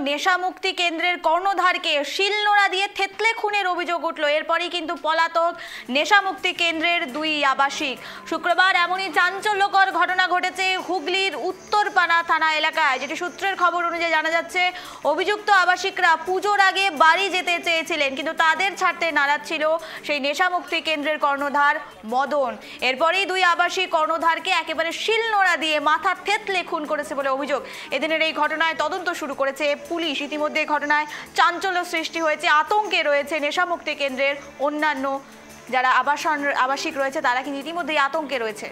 নেশা মুক্তি কেন্দ্রের কর্ণধারকে শিলনোড়া দিয়ে থেতলে খুনের অভিযোগ উঠল। এরপরই কিন্তু পলাতক নেশা মুক্তি কেন্দ্রের দুই আবাসিক। শুক্রবার এমনই চাঞ্চল্যকর ঘটনা ঘটেছে হুগলির উত্তরপাড়া থানা এলাকায়, যেটি সূত্রের খবর অনুযায়ী জানা যাচ্ছে অভিযুক্ত আবাসিকরা পুজোর আগে বাড়ি যেতে চেয়েছিলেন, কিন্তু তাদের ছাড়তে নারাজ ছিল সেই নেশা মুক্তি কেন্দ্রের কর্ণধার মদন। এরপরেই দুই আবাসিক কর্ণধারকে একেবারে শিলনোড়া দিয়ে মাথা থেতলে খুন করেছে বলে অভিযোগ। এদিনের এই ঘটনায় তদন্ত শুরু করেছে পুলিশ। ইতিমধ্যে ঘটনায় চাঞ্চল্য সৃষ্টি হয়েছে, আতঙ্কে রয়েছে নেশামুক্তি কেন্দ্রের অন্যান্য যারা আবাসিক রয়েছে, তারা কিন্তু ইতিমধ্যেই আতঙ্কে রয়েছে।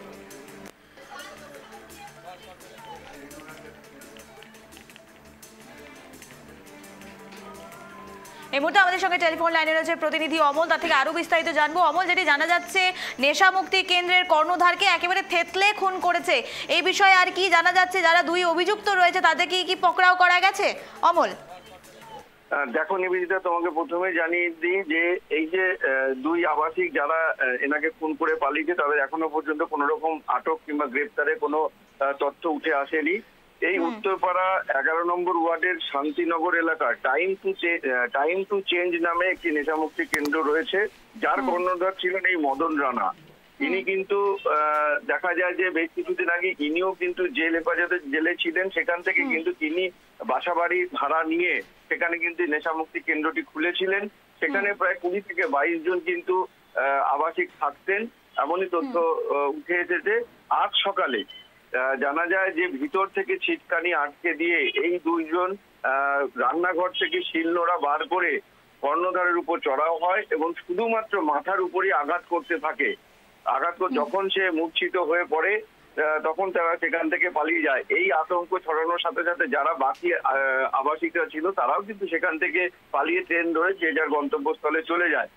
এই মুহূর্তে আমাদের সঙ্গে টেলিফোন লাইনে রয়েছে প্রতিনিধি অমল, তার থেকে আরো বিস্তারিত জানবো। অমল, যেটি জানা যাচ্ছে নেশা মুক্তি কেন্দ্রের কর্ণধারকে একেবারে থেতলে খুন করেছে, এই বিষয়ে আর কি জানা যাচ্ছে? যারা দুই অভিযুক্ত রয়েছে তাদের কি পকড়াও করা গেছে? অমল, দেখো নিবেদিতা, তোমাকে প্রথমে জানিয়ে দিই যে এই যে দুই আবাসিক যারা এনাকে খুন করে পালিয়েছে, তাদের এখনো পর্যন্ত কোনো রকম আটক কিংবা গ্রেপ্তারের কোনো তথ্য উঠে আসেনি। এই উত্তরপাড়া 11 নম্বর ওয়ার্ডের শান্তিনগর এলাকার টাইম টু চেঞ্জ নামে একটি নেশামুক্তি কেন্দ্র রয়েছে, যার কর্ণধার ছিলেন এই মদন রানা। ইনি কিন্তু দেখা যায় যে বেশ কিছুদিন আগে ইনিও কিন্তু জেল হেফাজতে জেলে ছিলেন, সেখান থেকে কিন্তু তিনি বাসা বাড়ি ভাড়া নিয়ে সেখানে কিন্তু নেশামুক্তি কেন্দ্রটি খুলেছিলেন। সেখানে প্রায় 20 থেকে 22 জন কিন্তু আবাসিক থাকতেন, এমনই তথ্য উঠে এসেছে। আজ সকালে জানা যায় যে ভিতর থেকে ছিটকানি আটকে দিয়ে এই দুইজন রান্নাঘর থেকে শিলনোড়া বার করে কর্ণধারের উপর চড়াও হয় এবং শুধুমাত্র মাথার উপরই আঘাত করতে থাকে। যখন সে মূর্ছিত হয়ে পড়ে তখন তারা সেখান থেকে পালিয়ে যায়। এই আতঙ্ক ছড়ানোর সাথে সাথে যারা বাকি আবাসিকরা ছিল তারাও কিন্তু সেখান থেকে পালিয়ে ট্রেন ধরে যে যার গন্তব্যস্থলে চলে যায়।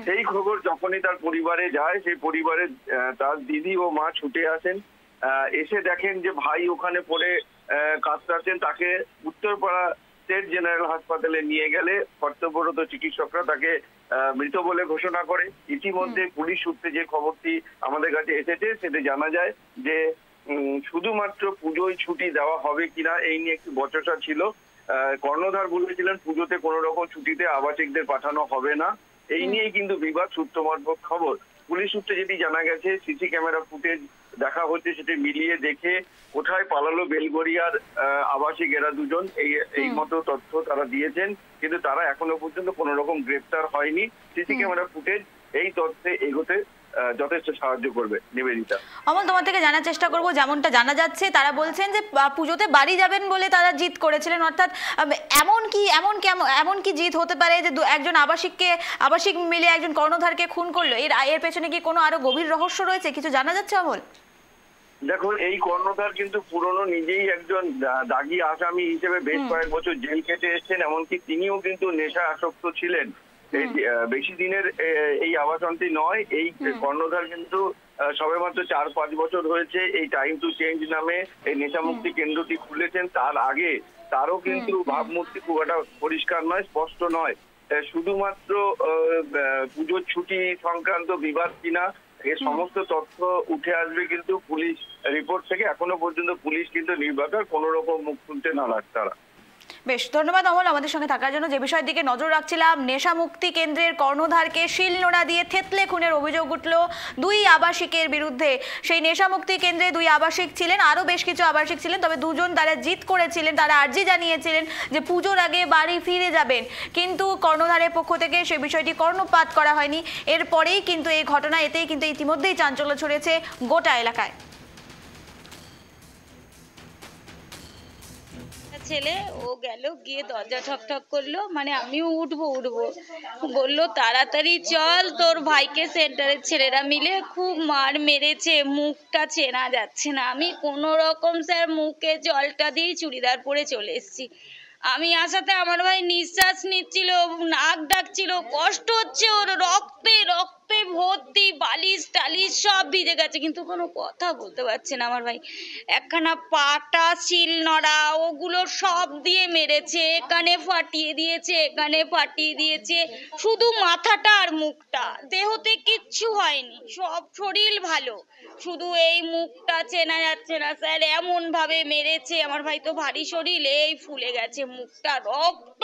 সেই খবর যখনই তার পরিবারে যায়, সেই পরিবারে তার দিদি ও মা ছুটে আসেন, এসে দেখেন যে ভাই ওখানে পড়ে কাতরাচ্ছেন। তাকে উত্তরপাড়া স্টেট জেনারেল হাসপাতালে নিয়ে গেলে কর্তব্যরত চিকিৎসকরা তাকে মৃত বলে ঘোষণা করে। ইতিমধ্যে পুলিশ সূত্রে যে খবরটি আমাদের কাছে এসেছে সেটা জানা যায় যে শুধুমাত্র পুজোয় ছুটি দেওয়া হবে কিনা এই নিয়ে একটি বচসা ছিল। কর্ণধার বলেছিলেন পুজোতে কোনো রকম ছুটিতে আবাসিকদের পাঠানো হবে না। এই নিয়েই কিন্তু বিবাদ সূত্র মারফত খবর। পুলিশ সূত্রে যেটি জানা গেছে, সিসি ক্যামেরা ফুটেজ দেখা হচ্ছে, সেটি মিলিয়ে দেখে কোথায় পালালো বেলগড়িয়ার আবাসিক এরা দুজন, এই মতো তথ্য তারা দিয়েছেন, কিন্তু তারা এখনো পর্যন্ত কোনো রকম গ্রেপ্তার হয়নি। সিসি ক্যামেরা ফুটেজ এই তথ্যে এগোতে যথেষ্ট সাহায্য করবে। নিবেদিতা, অমল, তোমার থেকে জানার চেষ্টা করবো, যেমনটা জানা যাচ্ছে তারা বলছেন যে পুজোতে বাড়ি যাবেন বলে তারা জিদ করেছিলেন, অর্থাৎ এমন কি জিদ হতে পারে যে একজন আবাসিক মিলে একজন কর্ণধারকে খুন করলো? এর পেছনে কি কোনো আরো গভীর রহস্য রয়েছে, কিছু জানা যাচ্ছে অমল? দেখো, এই কর্ণধার কিন্তু পুরনো নিজেই একজন দাগী আসামি হিসেবে বেশ কয়েক বছর জেল কেটে এসেছেন। এমনকি তিনিও কিন্তু নেশা আসক্ত ছিলেন। বেশি দিনের এই আবাসনটি নয়। এই কর্ণধার কিন্তু সবেমাত্র 4-5 বছর হয়েছে এই টাইম টু চেঞ্জ নামে এই নেশামুক্তি কেন্দ্রটি খুলেছেন। তার আগে তারও কিন্তু ভাবমূর্তি খুব একটা পরিষ্কার নয়, স্পষ্ট নয়। শুধুমাত্র পুজোর ছুটি সংক্রান্ত বিবাদ কিনা এর সমস্ত তথ্য উঠে আসবে কিন্তু পুলিশ রিপোর্ট থেকে। এখনো পর্যন্ত পুলিশ কিন্তু নির্বাচন কোন রকম মুখ খুলতে নারাজ তারা। বেশ, ধন্যবাদ অমল আমাদের সঙ্গে থাকার জন্য। যে বিষয়ের দিকে নজর রাখছিলাম, নেশা মুক্তি কেন্দ্রের কর্ণধারকে শিলনোড়া দিয়ে থেতলে খুনের অভিযোগ উঠল দুই আবাসিকের বিরুদ্ধে। সেই নেশা মুক্তি কেন্দ্রে দুই আবাসিক ছিলেন, আরো বেশ কিছু আবাসিক ছিলেন, তবে দুজন তারা জিদ করেছিলেন, তারা আর্জি জানিয়েছিলেন যে পুজোর আগে বাড়ি ফিরে যাবেন, কিন্তু কর্ণধারের পক্ষ থেকে সেই বিষয়টি কর্ণপাত করা হয়নি। এরপরেই কিন্তু এই ঘটনা, এতেই কিন্তু ইতিমধ্যেই চাঞ্চল্য ছড়িয়েছে গোটা এলাকায়। ছেলে ও গেল, গিয়ে দরজা ঠকঠক করলো, মানে আমিও উঠবো বললো তাড়াতাড়ি চল, তোর ভাইকে সেন্টারের ছেলেরা মিলে খুব মার মেরেছে, মুখটা চেনা যাচ্ছে না। আমি কোনো রকম স্যার মুখে জলটা দিয়ে চুড়িদার পরে চলে এসেছি। আমি আসাতে আমার ভাই নিঃশ্বাস নিচ্ছিল, নাক ডাকছিল, কষ্ট হচ্ছে, ওর রক্তে রক্ত রক্তে ভর্তি, বালিশ টালিশ সব ভিজে গেছে, কিন্তু কোনো কথা বলতে পারছে না আমার ভাই। একখানা পাটা, শিল নোড়া, ওগুলো সব দিয়ে মেরেছে, এখানে ফাটিয়ে দিয়েছে, এখানে ফাটিয়ে দিয়েছে, শুধু মাথাটা আর মুখটা, দেহতে কিচ্ছু হয়নি, সব শরীর ভালো, শুধু এই মুখটা চেনা যাচ্ছে না স্যার, এমন ভাবে মেরেছে। আমার ভাই তো ভারী শরীর, এই ফুলে গেছে মুখটা, রক্ত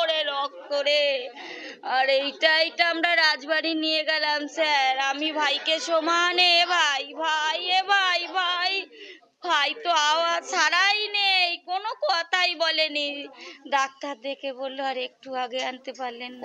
রে রক্ত রে। আর এইটা আমরা রাজবাড়ি নিয়ে গেলাম স্যার, আমি ভাইকে সমানে, ভাই ভাই এ ভাই ভাই ভাই তো আওয়াজ ছাড়াই নেই, কোনো কথাই বলেনি। ডাক্তার দেখে বললো আর একটু আগে আনতে পারলেন না।